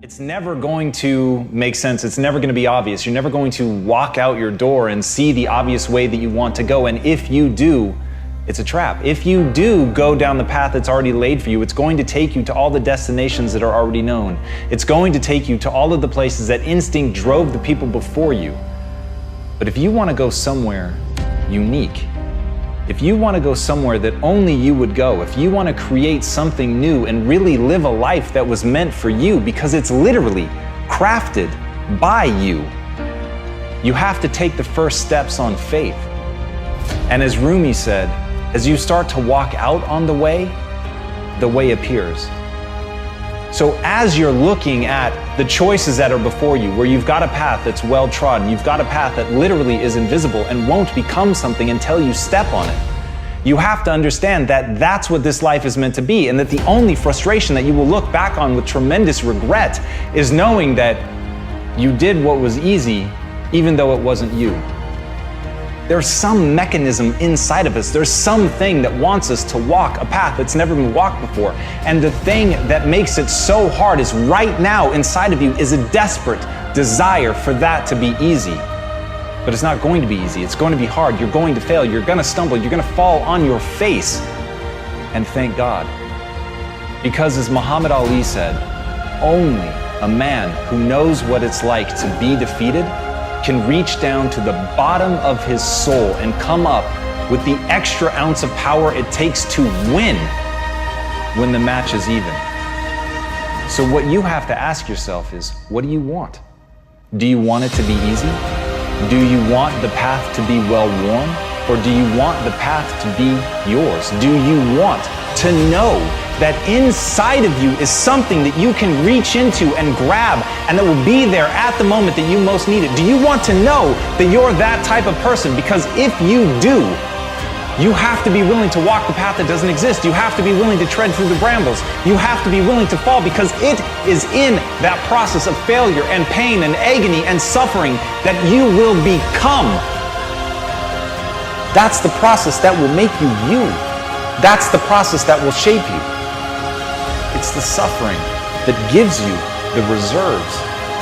It's never going to make sense. It's never going to be obvious. You're never going to walk out your door and see the obvious way that you want to go. And if you do, it's a trap. If you do go down the path that's already laid for you, it's going to take you to all the destinations that are already known. It's going to take you to all of the places that instinct drove the people before you. But if you want to go somewhere unique, if you want to go somewhere that only you would go, if you want to create something new and really live a life that was meant for you, because it's literally crafted by you, you have to take the first steps on faith. And as Rumi said, as you start to walk out on the way appears. So as you're looking at the choices that are before you, where you've got a path that's well trodden, you've got a path that literally is invisible and won't become something until you step on it, you have to understand that that's what this life is meant to be, and that the only frustration that you will look back on with tremendous regret is knowing that you did what was easy, even though it wasn't you. There's some mechanism inside of us. There's something that wants us to walk a path that's never been walked before. And the thing that makes it so hard is right now inside of you is a desperate desire for that to be easy. But it's not going to be easy. It's going to be hard. You're going to fail. You're going to stumble. You're going to fall on your face. And thank God. Because as Muhammad Ali said, only a man who knows what it's like to be defeated can reach down to the bottom of his soul and come up with the extra ounce of power it takes to win when the match is even. So what you have to ask yourself is, what do you want? Do you want it to be easy? Do you want the path to be well-worn? Or do you want the path to be yours? Do you want to know that inside of you is something that you can reach into and grab and that will be there at the moment that you most need it? Do you want to know that you're that type of person? Because if you do, you have to be willing to walk the path that doesn't exist. You have to be willing to tread through the brambles. You have to be willing to fall, because it is in that process of failure and pain and agony and suffering that you will become. That's the process that will make you you. That's the process that will shape you. It's the suffering that gives you the reserves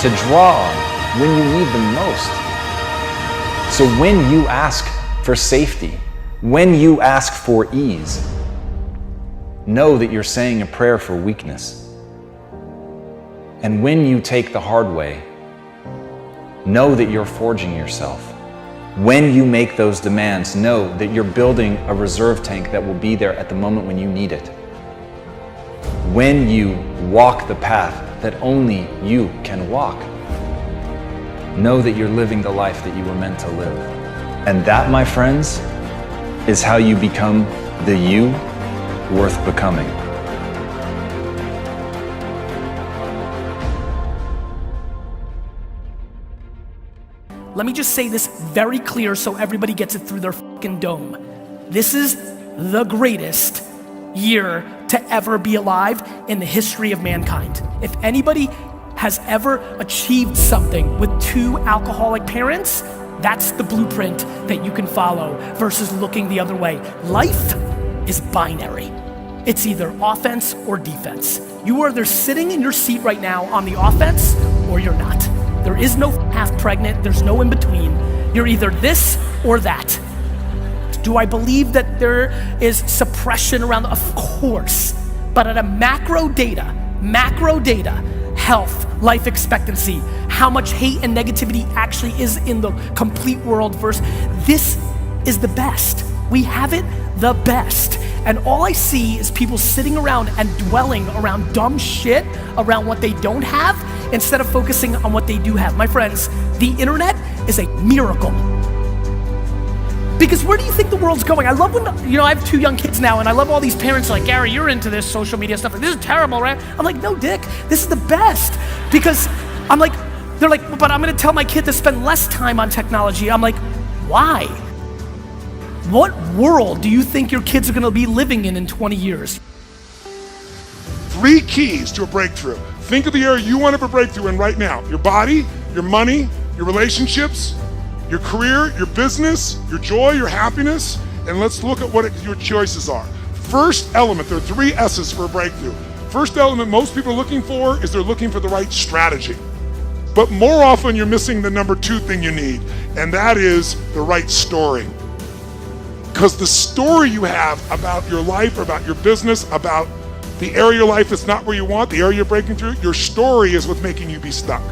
to draw on when you need them most. So when you ask for safety, when you ask for ease, know that you're saying a prayer for weakness. And when you take the hard way, know that you're forging yourself. When you make those demands, know that you're building a reserve tank that will be there at the moment when you need it. When you walk the path that only you can walk, know that you're living the life that you were meant to live. And that, my friends, is how you become the you worth becoming. Let me just say this very clear so everybody gets it through their fucking dome. This is the greatest year to ever be alive in the history of mankind. If anybody has ever achieved something with two alcoholic parents, that's the blueprint that you can follow versus looking the other way. Life is binary. It's either offense or defense. You are either sitting in your seat right now on the offense or you're not. There is no half pregnant, there's no in between. You're either this or that. Do I believe that there is suppression around? Of course. But at a macro data, health, life expectancy, how much hate and negativity actually is in the complete world versus this is the best. We have it the best. And all I see is people sitting around and dwelling around dumb shit around what they don't have instead of focusing on what they do have. My friends, the internet is a miracle. Because where do you think the world's going? I love when, I have 2 young kids now, and I love all these parents like, Gary, you're into this social media stuff. This is terrible, right? I'm like, no, Dick, this is the best. Because I'm like, they're like, but I'm gonna tell my kid to spend less time on technology. I'm like, why? What world do you think your kids are gonna be living in 20 years? 3 keys to a breakthrough. Think of the area you want to have a breakthrough in right now. Your body, your money, your relationships, your career, your business, your joy, your happiness, and let's look at what your choices are. First element, there are 3 S's for a breakthrough. First element most people are looking for is they're looking for the right strategy. But more often you're missing the number 2 thing you need, and that is the right story. Because the story you have about your life, about your business, about the area of your life that's not where you want, the area you're breaking through, your story is what's making you be stuck.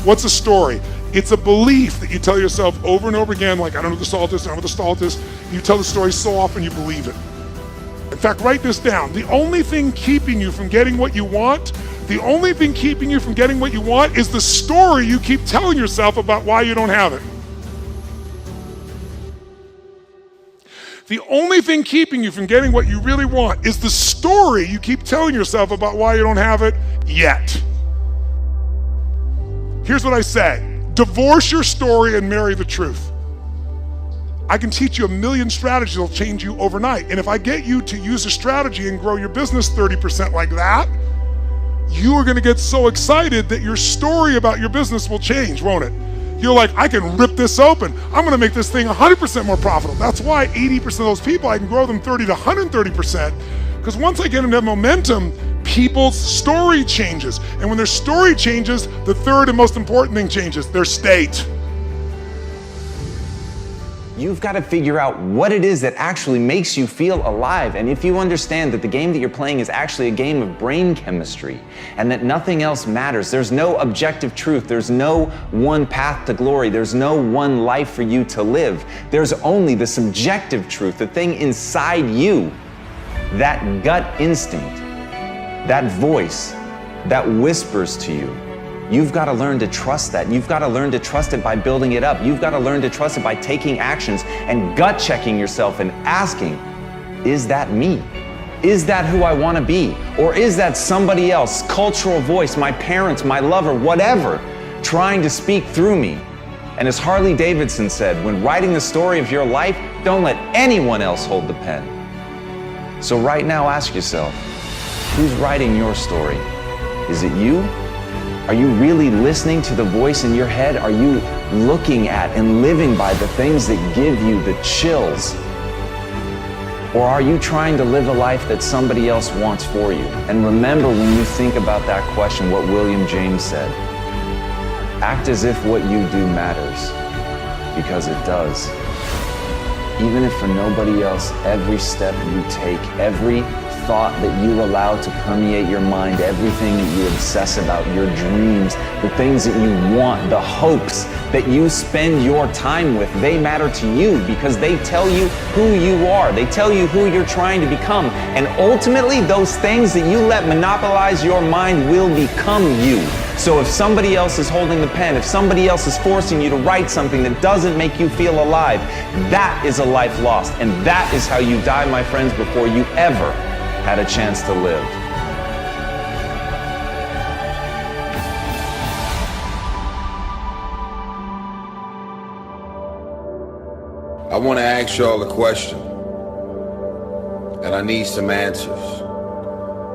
What's a story? It's a belief that you tell yourself over and over again, like, I don't know what the salt is, I don't know what the salt is. You tell the story so often you believe it. In fact, write this down. The only thing keeping you from getting what you want, the only thing keeping you from getting what you want is the story you keep telling yourself about why you don't have it. The only thing keeping you from getting what you really want is the story you keep telling yourself about why you don't have it yet. Here's what I say. Divorce your story and marry the truth. I can teach you a million strategies that'll change you overnight. And if I get you to use a strategy and grow your business 30% like that, you are gonna get so excited that your story about your business will change, won't it? You're like, I can rip this open. I'm gonna make this thing 100% more profitable. That's why 80% of those people, I can grow them 30 to 130%. Because once I get them that momentum, people's story changes. And when their story changes, the third and most important thing changes, their state. You've got to figure out what it is that actually makes you feel alive. And if you understand that the game that you're playing is actually a game of brain chemistry and that nothing else matters, there's no objective truth, there's no one path to glory, there's no one life for you to live. There's only the subjective truth, the thing inside you, that gut instinct, that voice that whispers to you. You've got to learn to trust that. You've got to learn to trust it by building it up. You've got to learn to trust it by taking actions and gut checking yourself and asking, is that me? Is that who I want to be? Or is that somebody else, cultural voice, my parents, my lover, whatever, trying to speak through me? And as Harley Davidson said, when writing the story of your life, don't let anyone else hold the pen. So right now ask yourself, who's writing your story? Is it you? Are you really listening to the voice in your head? Are you looking at and living by the things that give you the chills? Or are you trying to live a life that somebody else wants for you? And remember, when you think about that question, what William James said, act as if what you do matters, because it does. Even if for nobody else, every step you take, every thought that you allow to permeate your mind, everything that you obsess about, your dreams, the things that you want, the hopes that you spend your time with, they matter to you because they tell you who you are. They tell you who you're trying to become. And ultimately, those things that you let monopolize your mind will become you. So if somebody else is holding the pen, if somebody else is forcing you to write something that doesn't make you feel alive, that is a life lost. And that is how you die, my friends, before you ever had a chance to live. I want to ask y'all a question, and I need some answers.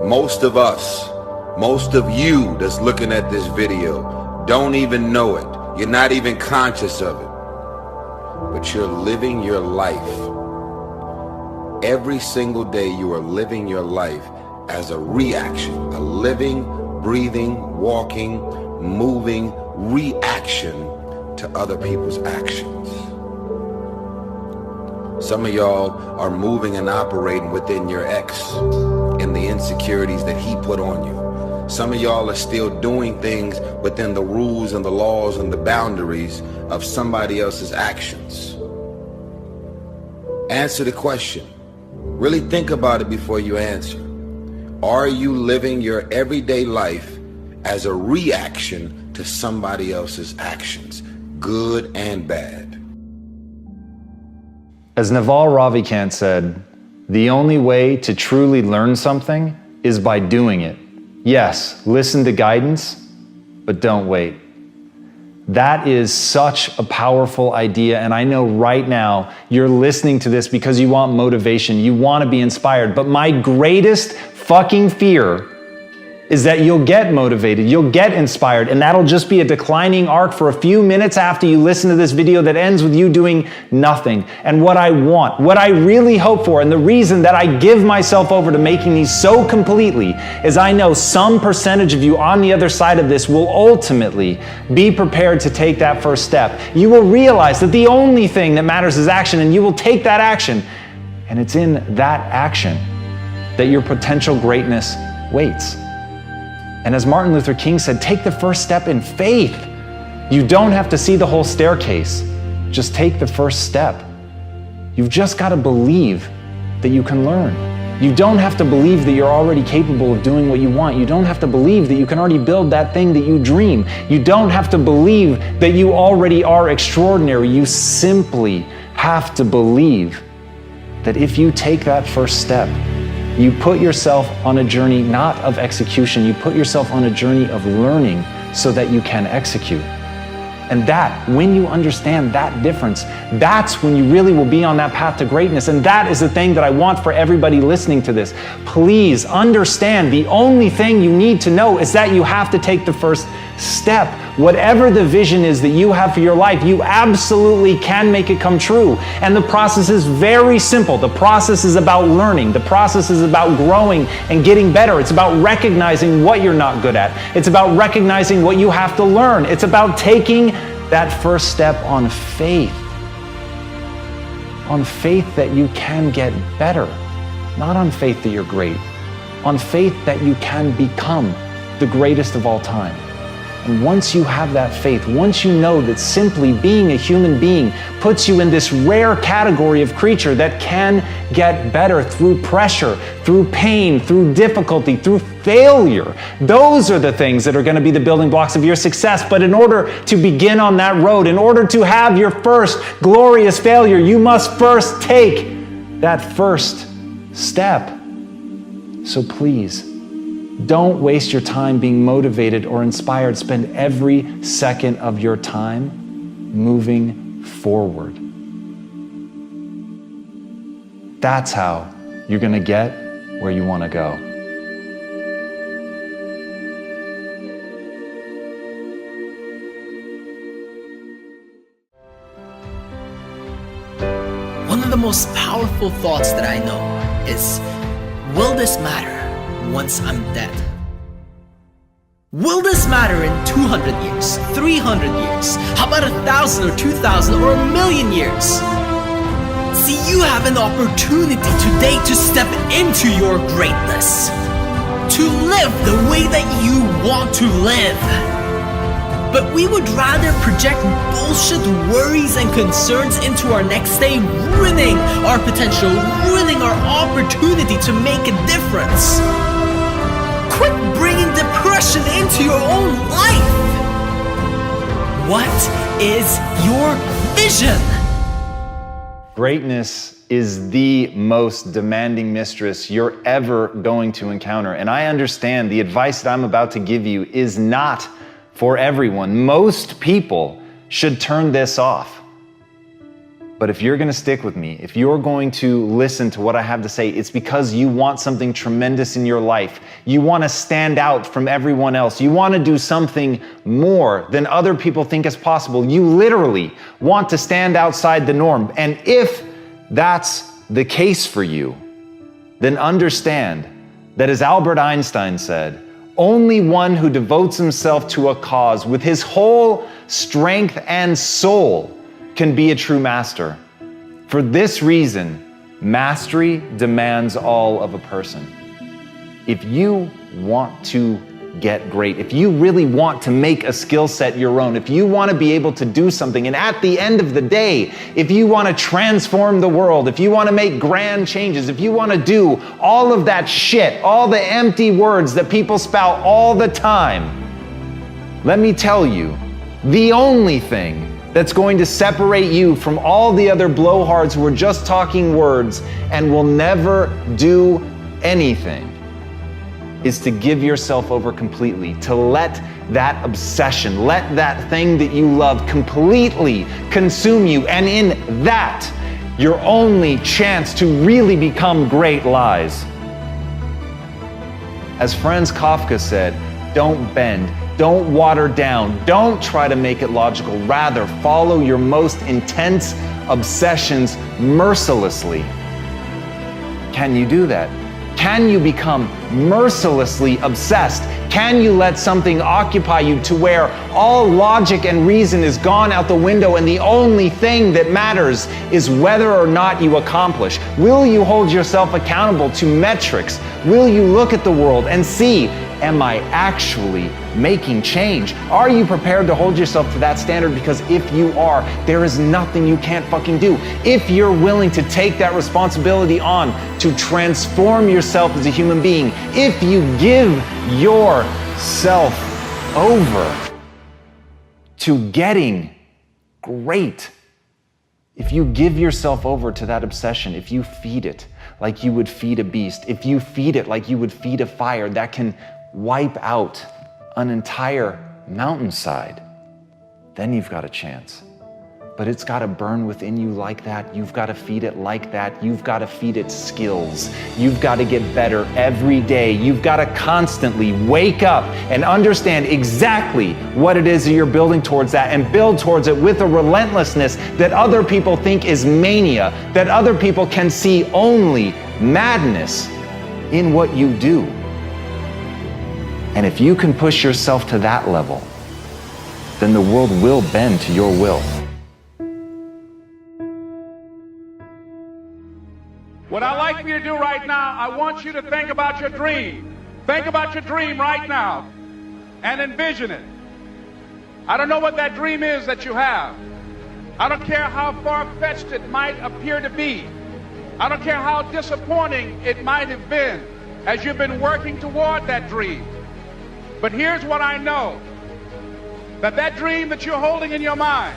Most of us, most of you that's looking at this video don't even know it. You're not even conscious of it, but you're living your life. Every single day you are living your life as a reaction, a living, breathing, walking, moving reaction to other people's actions. Some of y'all are moving and operating within your ex and the insecurities that he put on you. Some of y'all are still doing things within the rules and the laws and the boundaries of somebody else's actions. Answer the question. Really think about it before you answer. Are you living your everyday life as a reaction to somebody else's actions, good and bad? As Naval Ravikant said, the only way to truly learn something is by doing it. Yes, listen to guidance, but don't wait. That is such a powerful idea, and I know right now you're listening to this because you want motivation, you want to be inspired, but my greatest fucking fear is that you'll get motivated, you'll get inspired, and that'll just be a declining arc for a few minutes after you listen to this video that ends with you doing nothing. And what I want, what I really hope for, and the reason that I give myself over to making these so completely is I know some percentage of you on the other side of this will ultimately be prepared to take that first step. You will realize that the only thing that matters is action, and you will take that action. And it's in that action that your potential greatness waits. And as Martin Luther King said, take the first step in faith. You don't have to see the whole staircase. Just take the first step. You've just got to believe that you can learn. You don't have to believe that you're already capable of doing what you want. You don't have to believe that you can already build that thing that you dream. You don't have to believe that you already are extraordinary. You simply have to believe that if you take that first step, you put yourself on a journey not of execution, you put yourself on a journey of learning so that you can execute. And that, when you understand that difference, that's when you really will be on that path to greatness. And that is the thing that I want for everybody listening to this. Please understand, the only thing you need to know is that you have to take the first step. Whatever the vision is that you have for your life, you absolutely can make it come true. And the process is very simple. The process is about learning. The process is about growing and getting better. It's about recognizing what you're not good at. It's about recognizing what you have to learn. It's about taking that first step on faith. On faith that you can get better. Not on faith that you're great. On faith that you can become the greatest of all time. And once you have that faith, once you know that simply being a human being puts you in this rare category of creature that can get better through pressure, through pain, through difficulty, through failure, those are the things that are going to be the building blocks of your success. But in order to begin on that road, in order to have your first glorious failure, you must first take that first step. So please, don't waste your time being motivated or inspired. Spend every second of your time moving forward. That's how you're going to get where you want to go. One of the most powerful thoughts that I know is, will this matter once I'm dead? Will this matter in 200 years, 300 years? How about 1,000 or 2,000 or 1,000,000 years? See, you have an opportunity today to step into your greatness, to live the way that you want to live. But we would rather project bullshit worries and concerns into our next day, ruining our potential, ruining our opportunity to make a difference. Quit bringing depression into your own life. What is your vision? Greatness is the most demanding mistress you're ever going to encounter. And I understand the advice that I'm about to give you is not for everyone. Most people should turn this off. But if you're going to stick with me, if you're going to listen to what I have to say, it's because you want something tremendous in your life. You want to stand out from everyone else. You want to do something more than other people think is possible. You literally want to stand outside the norm. And if that's the case for you, then understand that, as Albert Einstein said, only one who devotes himself to a cause with his whole strength and soul can be a true master. For this reason, mastery demands all of a person. If you want to get great, if you really want to make a skill set your own, if you want to be able to do something, and at the end of the day, if you want to transform the world, if you want to make grand changes, if you want to do all of that shit, all the empty words that people spout all the time, let me tell you, the only thing that's going to separate you from all the other blowhards who are just talking words and will never do anything is to give yourself over completely, to let that obsession, let that thing that you love completely consume you. And in that, your only chance to really become great lies. As Franz Kafka said, don't bend, don't water down, don't try to make it logical. Rather, follow your most intense obsessions mercilessly. Can you do that? Can you become mercilessly obsessed? Can you let something occupy you to where all logic and reason is gone out the window and the only thing that matters is whether or not you accomplish? Will you hold yourself accountable to metrics? Will you look at the world and see, am I actually making change? Are you prepared to hold yourself to that standard? Because if you are, there is nothing you can't fucking do. If you're willing to take that responsibility on to transform yourself as a human being, if you give yourself over to getting great, if you give yourself over to that obsession, if you feed it like you would feed a beast, if you feed it like you would feed a fire that can wipe out an entire mountainside, then you've got a chance. But it's got to burn within you like that. You've got to feed it like that. You've got to feed it skills. You've got to get better every day. You've got to constantly wake up and understand exactly what it is that you're building towards that, and build towards it with a relentlessness that other people think is mania, that other people can see only madness in what you do. And if you can push yourself to that level, then the world will bend to your will. What I'd like for you to do right now, I want you to think about your dream. Think about your dream right now and envision it. I don't know what that dream is that you have. I don't care how far-fetched it might appear to be. I don't care how disappointing it might have been as you've been working toward that dream. But here's what I know, that dream that you're holding in your mind,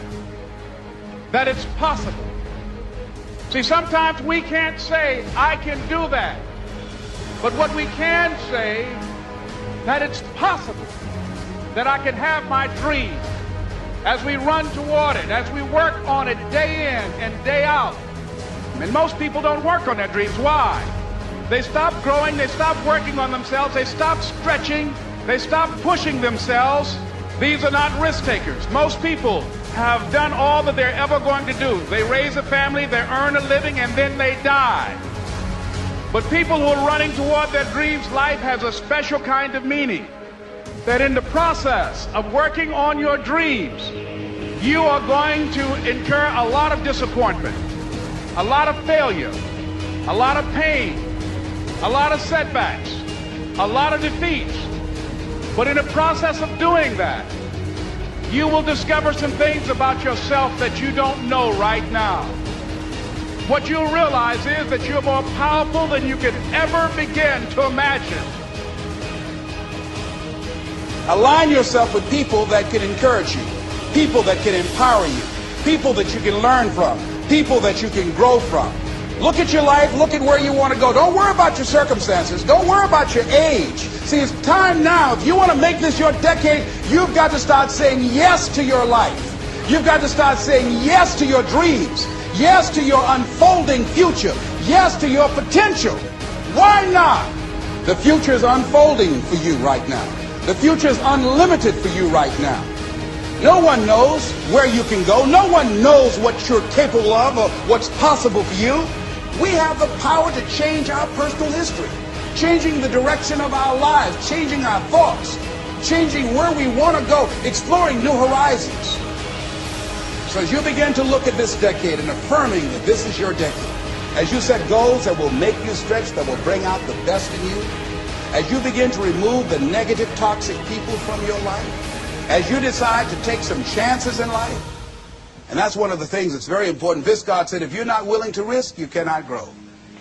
that it's possible. See, sometimes we can't say, I can do that. But what we can say, that it's possible that I can have my dream as we run toward it, as we work on it day in and day out. And most people don't work on their dreams. Why? They stop growing, they stop working on themselves, they stop stretching, they stop pushing themselves. These are not risk takers. Most people have done all that they're ever going to do. They raise a family, they earn a living, and then they die. But people who are running toward their dreams, life has a special kind of meaning. That in the process of working on your dreams, you are going to incur a lot of disappointment, a lot of failure, a lot of pain, a lot of setbacks, a lot of defeats. But in the process of doing that, you will discover some things about yourself that you don't know right now. What you'll realize is that you're more powerful than you could ever begin to imagine. Align yourself with people that can encourage you, people that can empower you, people that you can learn from, people that you can grow from. Look at your life, look at where you want to go. Don't worry about your circumstances. Don't worry about your age. See, it's time now. If you want to make this your decade, you've got to start saying yes to your life. You've got to start saying yes to your dreams, yes to your unfolding future, yes to your potential. Why not? The future is unfolding for you right now. The future is unlimited for you right now. No one knows where you can go. No one knows what you're capable of or what's possible for you. We have the power to change our personal history, changing the direction of our lives, changing our thoughts, changing where we want to go, exploring new horizons. So as you begin to look at this decade and affirming that this is your decade, as you set goals that will make you stretch, that will bring out the best in you, as you begin to remove the negative, toxic people from your life, as you decide to take some chances in life. And that's one of the things that's very important. Viscott said, if you're not willing to risk, you cannot grow.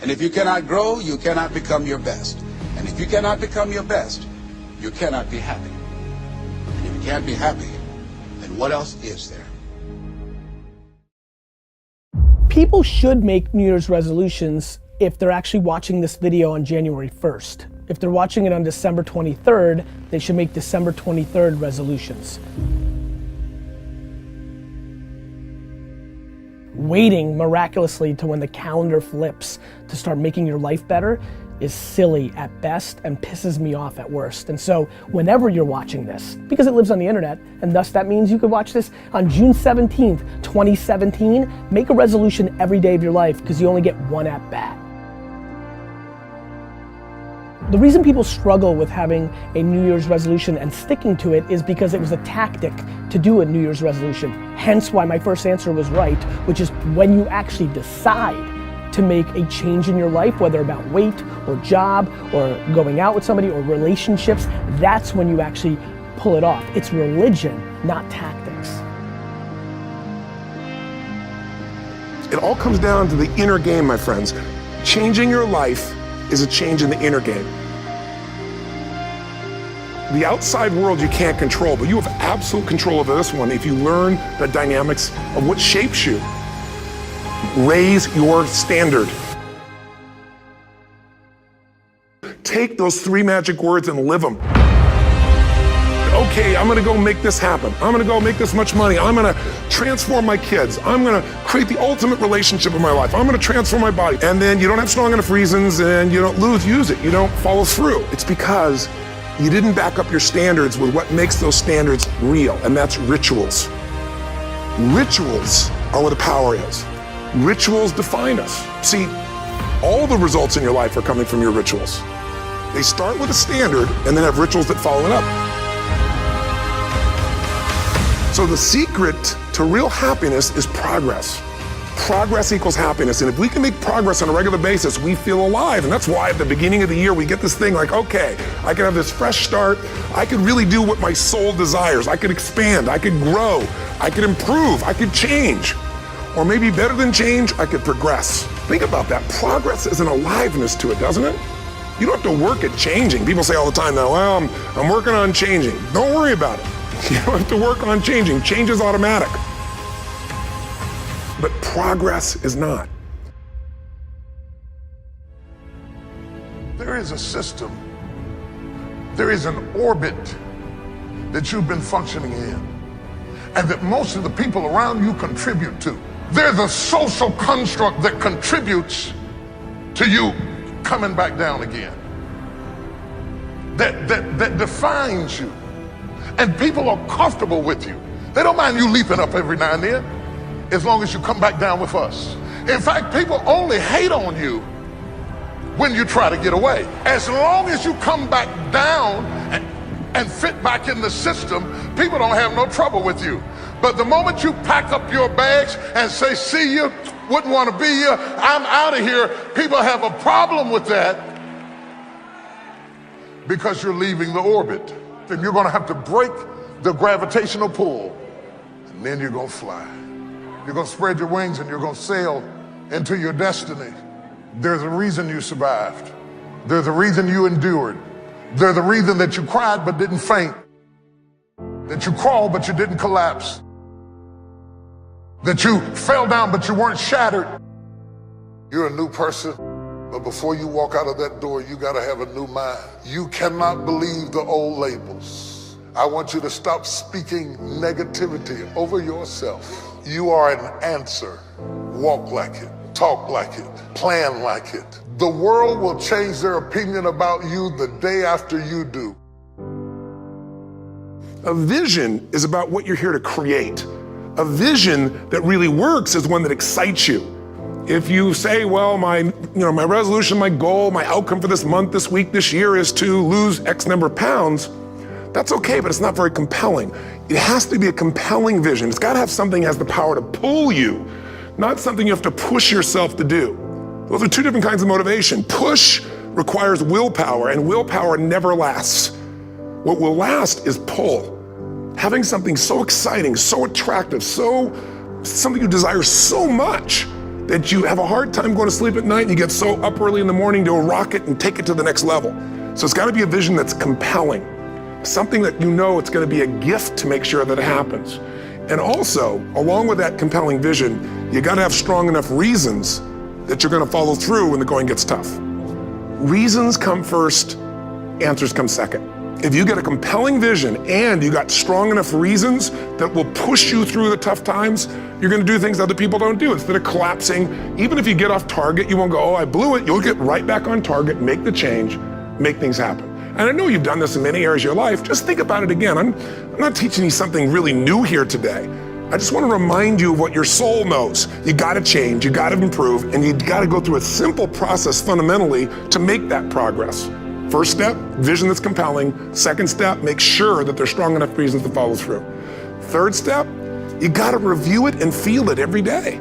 And if you cannot grow, you cannot become your best. And if you cannot become your best, you cannot be happy. And if you can't be happy, then what else is there? People should make New Year's resolutions if they're actually watching this video on January 1st. If they're watching it on December 23rd, they should make December 23rd resolutions. Waiting miraculously to when the calendar flips to start making your life better, is silly at best and pisses me off at worst. And so whenever you're watching this, because it lives on the internet, and thus that means you could watch this on June 17th, 2017, make a resolution every day of your life because you only get one at bat. The reason people struggle with having a New Year's resolution and sticking to it is because it was a tactic to do a New Year's resolution. Hence why my first answer was right, which is when you actually decide to make a change in your life, whether about weight or job or going out with somebody or relationships, that's when you actually pull it off. It's religion, not tactics. It all comes down to the inner game, my friends. Changing your life is a change in the inner game. The outside world you can't control, but you have absolute control over this one if you learn the dynamics of what shapes you. Raise your standard. Take those 3 magic words and live them. Okay, I'm gonna go make this happen. I'm gonna go make this much money. I'm gonna transform my kids. I'm gonna create the ultimate relationship in my life. I'm gonna transform my body. And then you don't have strong enough reasons and you don't use it. You don't follow through. It's because you didn't back up your standards with what makes those standards real, and that's rituals. Rituals are where the power is. Rituals define us. See, all the results in your life are coming from your rituals. They start with a standard and then have rituals that follow it up. So the secret to real happiness is progress. Progress equals happiness, and if we can make progress on a regular basis, we feel alive, and that's why at the beginning of the year we get this thing like, okay, I can have this fresh start, I could really do what my soul desires, I could expand, I could grow, I could improve, I could change. Or maybe better than change, I could progress. Think about that. Progress is an aliveness to it, doesn't it? You don't have to work at changing. People say all the time now, well, I'm working on changing. Don't worry about it. You don't have to work on changing. Change is automatic. But progress is not. There is a system, there is an orbit that you've been functioning in, and that most of the people around you contribute to. There's a social construct that contributes to you coming back down again. That defines you. And people are comfortable with you. They don't mind you leaping up every now and then, as long as you come back down with us. In fact, people only hate on you when you try to get away. As long as you come back down and fit back in the system, people don't have no trouble with you. But the moment you pack up your bags and say, see you, wouldn't want to be here, I'm out of here, people have a problem with that because you're leaving the orbit. And you're going to have to break the gravitational pull, and then you're going to fly. You're going to spread your wings and you're going to sail into your destiny. There's a reason you survived. There's a reason you endured. There's a reason that you cried but didn't faint. That you crawled but you didn't collapse. That you fell down but you weren't shattered. You're a new person, but before you walk out of that door, you gotta have a new mind. You cannot believe the old labels. I want you to stop speaking negativity over yourself. You are an answer. Walk like it, talk like it, plan like it. The world will change their opinion about you the day after you do. A vision is about what you're here to create. A vision that really works is one that excites you. If you say, well, my resolution, my goal, my outcome for this month, this week, this year is to lose X number of pounds, that's okay, but it's not very compelling. It has to be a compelling vision. It's gotta have something that has the power to pull you, not something you have to push yourself to do. Those are two different kinds of motivation. Push requires willpower, and willpower never lasts. What will last is pull. Having something so exciting, so attractive, something you desire so much that you have a hard time going to sleep at night and you get so up early in the morning to rock it and take it to the next level. So it's gotta be a vision that's compelling. Something that you know it's gonna be a gift to make sure that it happens. And also, along with that compelling vision, you gotta have strong enough reasons that you're gonna follow through when the going gets tough. Reasons come first, answers come second. If you get a compelling vision and you got strong enough reasons that will push you through the tough times, you're gonna do things other people don't do. Instead of collapsing, even if you get off target, you won't go, oh, I blew it. You'll get right back on target, make the change, make things happen. And I know you've done this in many areas of your life. Just think about it again. I'm not teaching you something really new here today. I just want to remind you of what your soul knows. You gotta change, you gotta improve, and you gotta go through a simple process fundamentally to make that progress. First step, vision that's compelling. Second step, make sure that there's strong enough reasons to follow through. Third step, you gotta review it and feel it every day.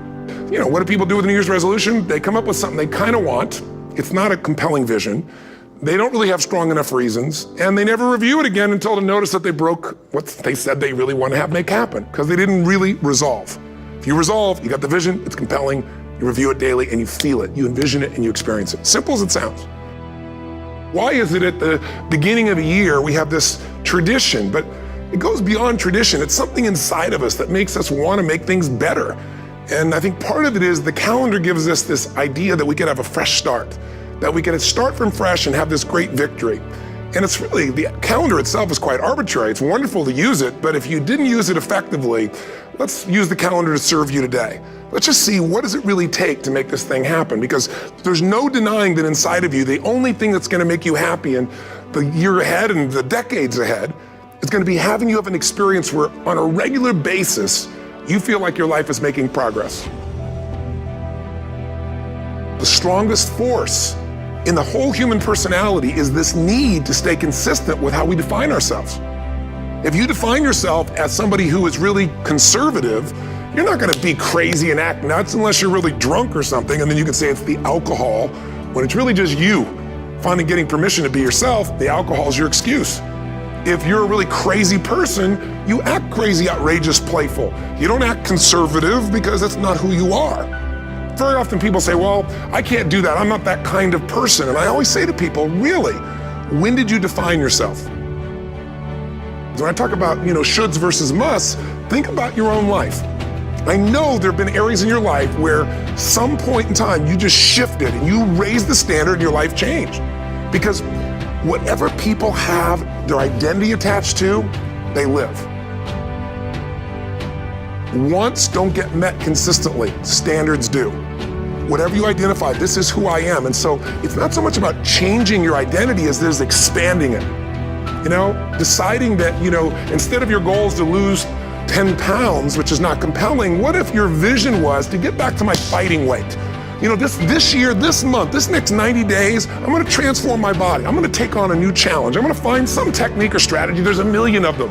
You know, what do people do with a New Year's resolution? They come up with something they kind of want. It's not a compelling vision. They don't really have strong enough reasons, and they never review it again until to notice that they broke what they said they really want to have make happen, because they didn't really resolve. If you resolve, you got the vision, it's compelling, you review it daily, and you feel it, you envision it, and you experience it. Simple as it sounds. Why is it at the beginning of the year we have this tradition, but it goes beyond tradition. It's something inside of us that makes us want to make things better. And I think part of it is the calendar gives us this idea that we can have a fresh start, that we can start from fresh and have this great victory. And it's really, the calendar itself is quite arbitrary. It's wonderful to use it, but if you didn't use it effectively, let's use the calendar to serve you today. Let's just see, what does it really take to make this thing happen? Because there's no denying that inside of you, the only thing that's gonna make you happy in the year ahead and the decades ahead is gonna be having you have an experience where on a regular basis, you feel like your life is making progress. The strongest force in the whole human personality is this need to stay consistent with how we define ourselves. If you define yourself as somebody who is really conservative, you're not gonna be crazy and act nuts unless you're really drunk or something, and then you can say it's the alcohol, when it's really just you finally getting permission to be yourself. The alcohol is your excuse. If you're a really crazy person, you act crazy, outrageous, playful. You don't act conservative because that's not who you are. Very often people say, well, I can't do that. I'm not that kind of person. And I always say to people, really, when did you define yourself? When I talk about, shoulds versus musts, think about your own life. I know there have been areas in your life where some point in time you just shifted and you raised the standard and your life changed. Because whatever people have their identity attached to, they live. Wants don't get met consistently, standards do. Whatever you identify, this is who I am. And so it's not so much about changing your identity as it is expanding it. Deciding that, instead of your goals to lose 10 pounds, which is not compelling, what if your vision was to get back to my fighting weight? This year, this month, this next 90 days, I'm gonna transform my body. I'm gonna take on a new challenge. I'm gonna find some technique or strategy, there's a million of them,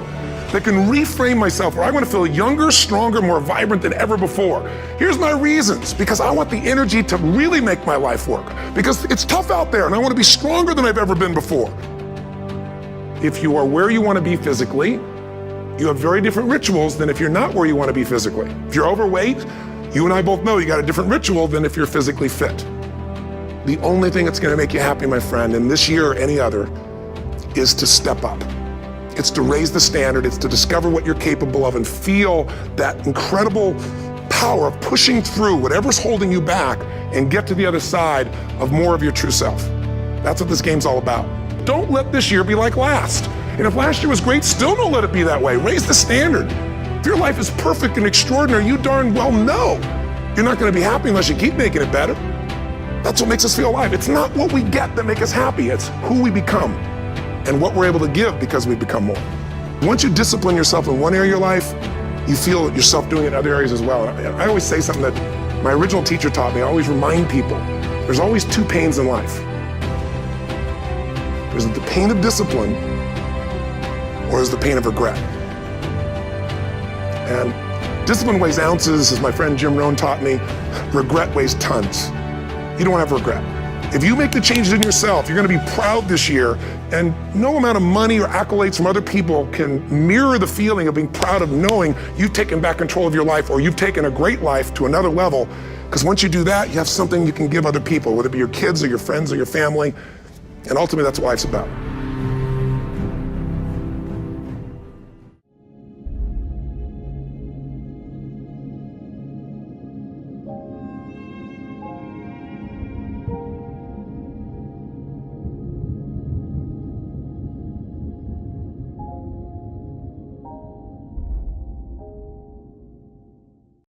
that can reframe myself where I want to feel younger, stronger, more vibrant than ever before. Here's my reasons, because I want the energy to really make my life work, because it's tough out there and I want to be stronger than I've ever been before. If you are where you want to be physically, you have very different rituals than if you're not where you want to be physically. If you're overweight, you and I both know you got a different ritual than if you're physically fit. The only thing that's going to make you happy, my friend, and this year or any other, is to step up. It's to raise the standard, it's to discover what you're capable of and feel that incredible power of pushing through whatever's holding you back and get to the other side of more of your true self. That's what this game's all about. Don't let this year be like last. And if last year was great, still don't let it be that way. Raise the standard. If your life is perfect and extraordinary, you darn well know you're not gonna be happy unless you keep making it better. That's what makes us feel alive. It's not what we get that makes us happy, it's who we become and what we're able to give because we become more. Once you discipline yourself in one area of your life, you feel yourself doing it in other areas as well. I always say something that my original teacher taught me. I always remind people, there's always two pains in life. There's the pain of discipline, or there's the pain of regret. And discipline weighs ounces, as my friend Jim Rohn taught me. Regret weighs tons. You don't have regret. If you make the changes in yourself, you're gonna be proud this year, and no amount of money or accolades from other people can mirror the feeling of being proud of knowing you've taken back control of your life, or you've taken a great life to another level. Because once you do that, you have something you can give other people, whether it be your kids or your friends or your family, and ultimately that's what life's about.